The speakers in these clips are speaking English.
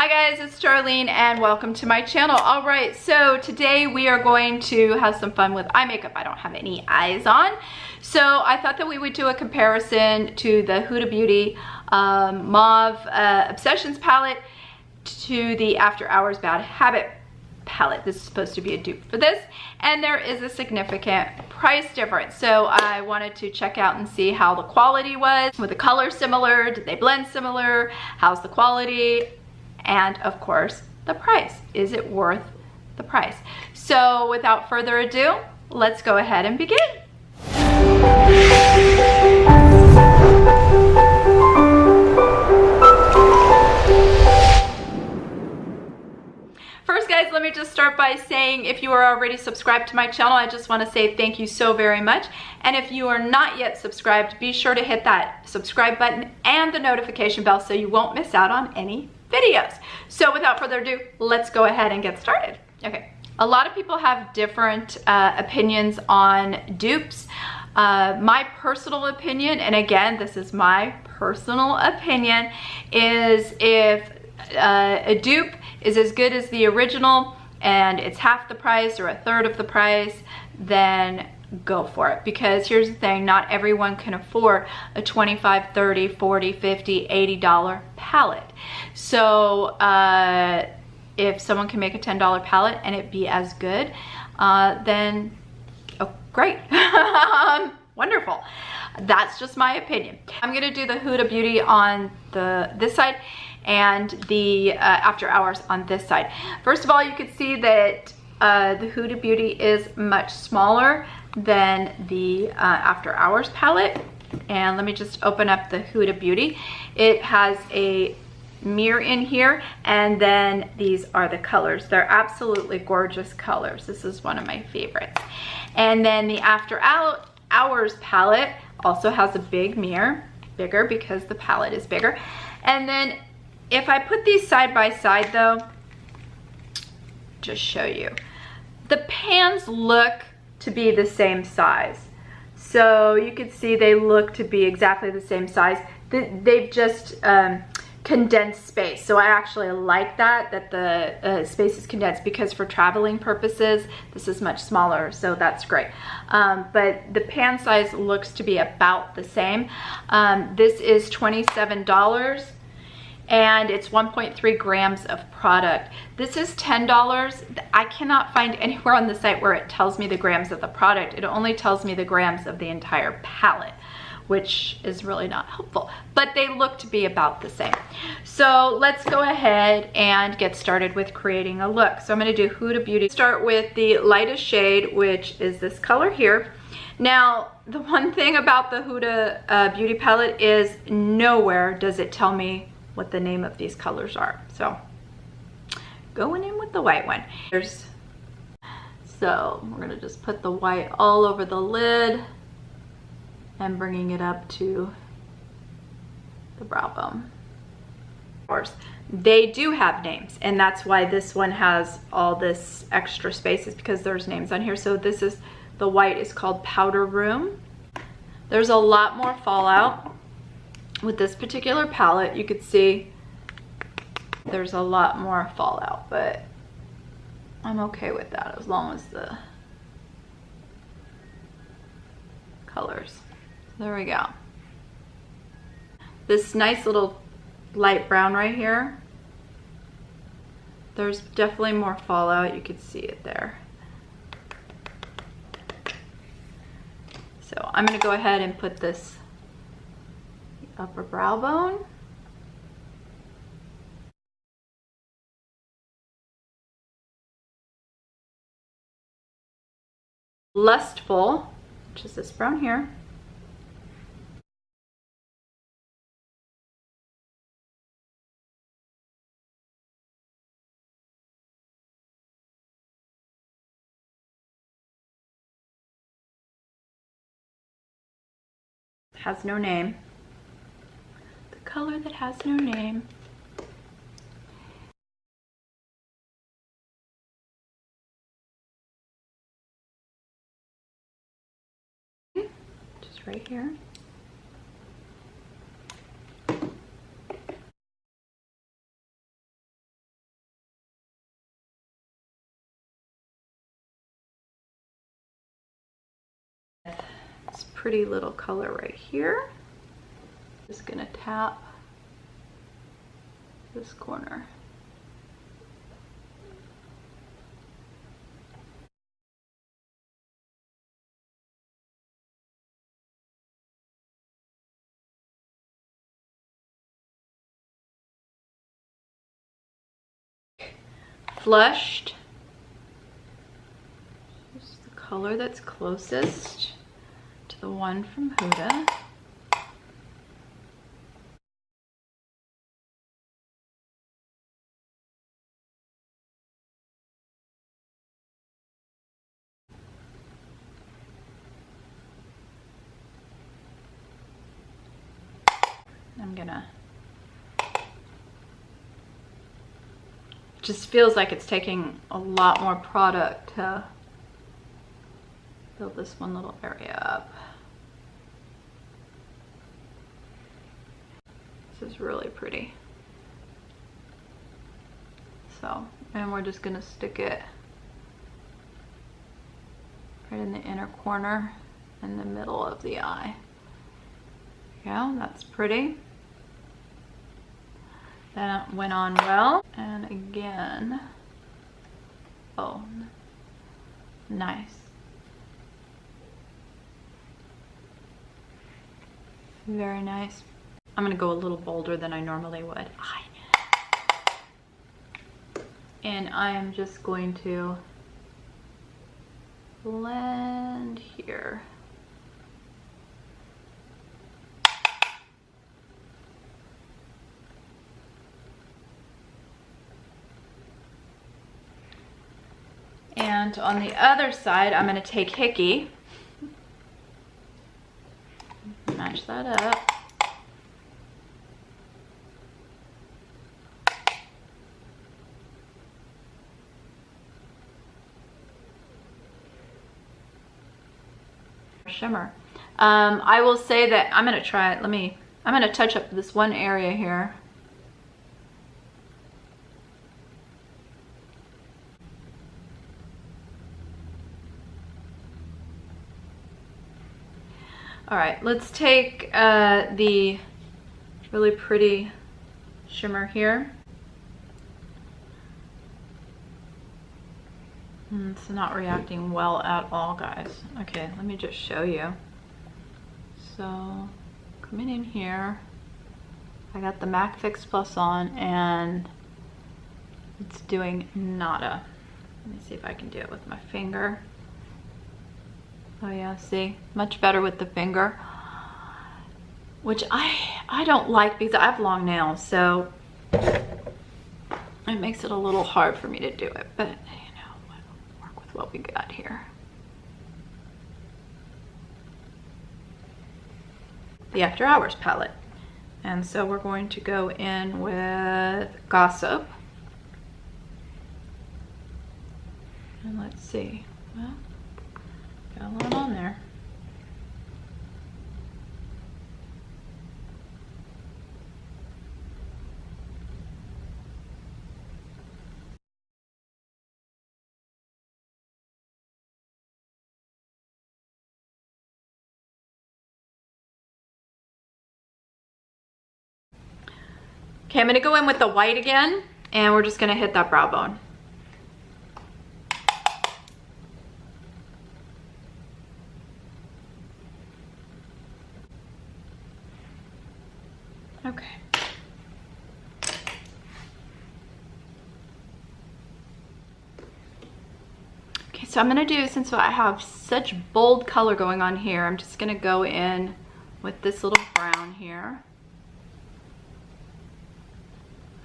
Hi guys, it's Darlene and welcome to my channel. All right, so today we are going to have some fun with eye makeup. I don't have any eyes on, so I thought that we would do a comparison to the Huda Beauty Mauve Obsessions Palette to the After Hours Bad Habit palette. This is supposed to be a dupe for this, and there is a significant price difference. So I wanted to check out and see how the quality was. Were the colors similar? Did they blend similar? How's the quality? And of course, the price. Is it worth the price? So without further ado, let's go ahead and begin. First guys, let me just start by saying if you are already subscribed to my channel, I just want to say thank you so very much. And if you are not yet subscribed, be sure to hit that subscribe button and the notification bell so you won't miss out on any videos. So without further ado, let's go ahead and get started. Okay, a lot of people have different opinions on dupes. My personal opinion, and again, this is my personal opinion, is if a dupe is as good as the original and it's half the price or a third of the price, then go for it. Because here's the thing, not everyone can afford a $25, $30, $40, $50, $80 palette. So if someone can make a $10 palette and it be as good, then oh great. Wonderful. That's just my opinion. I'm gonna do the Huda Beauty on this side and the After Hours on this side. First of all, you can see that the Huda Beauty is much smaller than the After Hours palette. And let me just open up the Huda Beauty. It has a mirror in here, and then these are the colors. They're absolutely gorgeous colors. This is one of my favorites. And then the After Hours palette also has a big mirror, bigger because the palette is bigger. And then if I put these side by side though, just show you, the pans look to be the same size. So you can see they look to be exactly the same size. They've just condensed space. So I actually like that the space is condensed, because for traveling purposes, this is much smaller, so that's great. But the pan size looks to be about the same. This is $27. And it's 1.3 grams of product. This is $10. I cannot find anywhere on the site where it tells me the grams of the product. It only tells me the grams of the entire palette, which is really not helpful, but they look to be about the same. So let's go ahead and get started with creating a look. So I'm gonna do Huda Beauty. Start with the lightest shade, which is this color here. Now, the one thing about the Huda Beauty palette is nowhere does it tell me what the name of these colors are. So going in with the white one. So we're gonna just put the white all over the lid and bringing it up to the brow bone. Of course, they do have names, and that's why this one has all this extra space, is because there's names on here. So this is, the white is called Powder Room. There's a lot more fallout with this particular palette. You could see there's a lot more fallout, but I'm okay with that as long as the colors. There we go. This nice little light brown right here, there's definitely more fallout. You could see it there. So I'm gonna go ahead and put this upper brow bone. Lustful, which is this brown here. Has no name. Color that has no name. Just right here. pretty little color right here. Just gonna tap this corner. Flushed. Just the color that's closest to the one from Huda. I'm gonna, just feels like it's taking a lot more product to fill this one little area up. This is really pretty. So, and we're just gonna stick it right in the inner corner in the middle of the eye. Yeah, that's pretty. That went on well. And again, oh, nice. Very nice. I'm gonna go a little bolder than I normally would. And I am just going to blend here. And on the other side, I'm gonna take Hickey, match that up. Shimmer. I will say that I'm gonna try it. I'm gonna touch up this one area here. All right, let's take the really pretty shimmer here. It's not reacting well at all, guys. Okay, let me just show you. So, coming in here, I got the MAC Fix Plus on and it's doing nada. Let me see if I can do it with my finger. Oh yeah, see, much better with the finger, which I don't like because I have long nails, so it makes it a little hard for me to do it, but you know, we'll work with what we got here. The After Hours palette. And so we're going to go in with Gossip. And let's see, well, got a lot on there. Okay, I'm gonna go in with the white again, and we're just gonna hit that brow bone. Okay. Okay, so I'm gonna do, since I have such bold color going on here, I'm just gonna go in with this little brown here.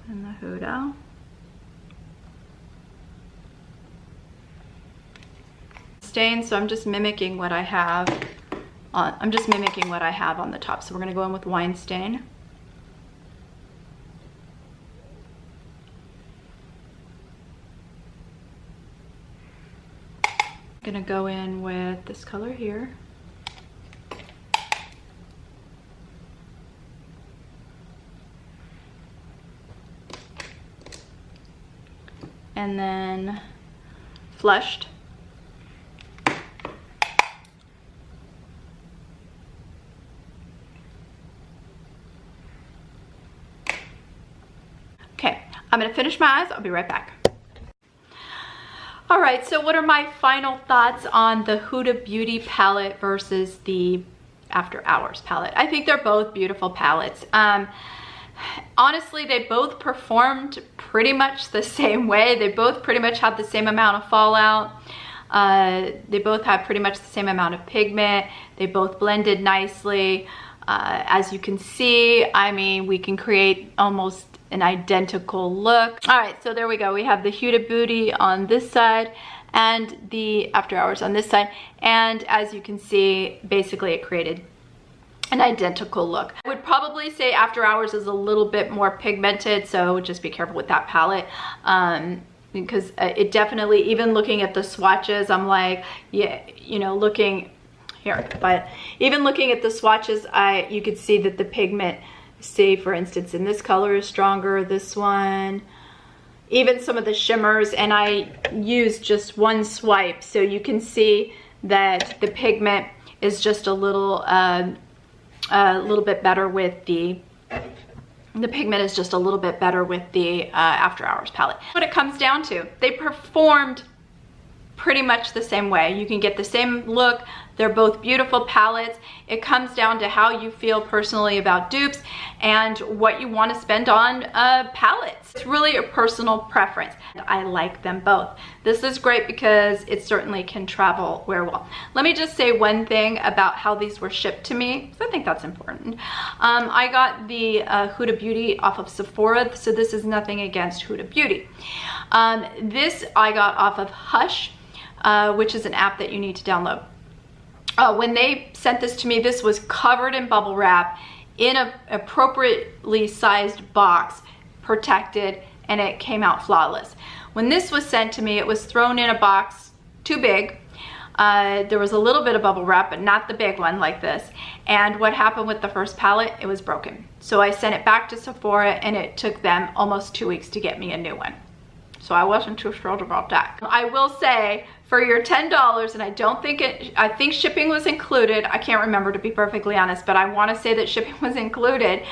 And the Huda. Stain, so I'm just mimicking what I have on, on the top. So we're gonna go in with Wine Stain. Gonna go in with this color here. And then Flushed. I'm gonna finish my eyes. I'll be right back. All right, so what are my final thoughts on the Huda Beauty palette versus the After Hours palette? I think they're both beautiful palettes. Honestly, they both performed pretty much the same way. They both pretty much had the same amount of fallout. They both have pretty much the same amount of pigment. They both blended nicely. As you can see, I mean, we can create almost an identical look. All right, so there we go. We have the Huda Beauty on this side and the After Hours on this side. And as you can see, basically it created an identical look. I would probably say After Hours is a little bit more pigmented, so just be careful with that palette. Because it definitely, even looking at the swatches, I'm like, yeah, you know, looking here, but even looking at the swatches, you could see that the pigment, say for instance, in this color is stronger, this one, even some of the shimmers, and I used just one swipe, so you can see that the pigment is just a little bit better with the pigment is just a little bit better with the After Hours palette. What it comes down to, they performed pretty much the same way. You can get the same look. They're both beautiful palettes. It comes down to how you feel personally about dupes and what you want to spend on palettes. It's really a personal preference. I like them both. This is great because it certainly can travel very well. Let me just say one thing about how these were shipped to me, because I think that's important. I got the Huda Beauty off of Sephora, so this is nothing against Huda Beauty. This I got off of Hush, which is an app that you need to download. When they sent this to me, this was covered in bubble wrap in an appropriately sized box, protected, and it came out flawless. When this was sent to me, it was thrown in a box too big. There was a little bit of bubble wrap, but not the big one like this. And what happened with the first palette, it was broken. So I sent it back to Sephora, and it took them almost 2 weeks to get me a new one. So I wasn't too thrilled about that. I will say, for your $10, and I think shipping was included. I can't remember, to be perfectly honest, but I want to say that shipping was included.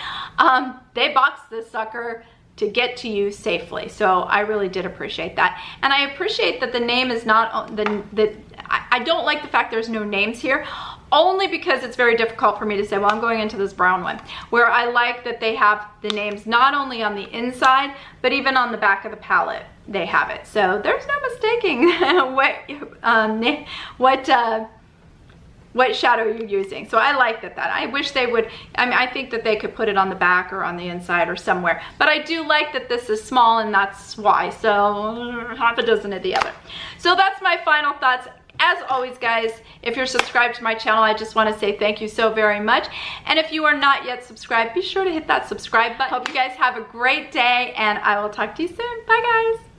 They boxed this sucker to get to you safely. So I really did appreciate that. And I appreciate that the name is not, I don't like the fact there's no names here, only because it's very difficult for me to say, well, I'm going into this brown one, where I like that they have the names not only on the inside, but even on the back of the palette, they have it. So there's no mistaking what shadow you're using. So I like that. I wish they would, I mean, I think that they could put it on the back or on the inside or somewhere, but I do like that this is small, and that's why. So half a dozen of the other. So that's my final thoughts. As always, guys, if you're subscribed to my channel, I just want to say thank you so very much. And if you are not yet subscribed, be sure to hit that subscribe button. Hope you guys have a great day, and I will talk to you soon. Bye, guys.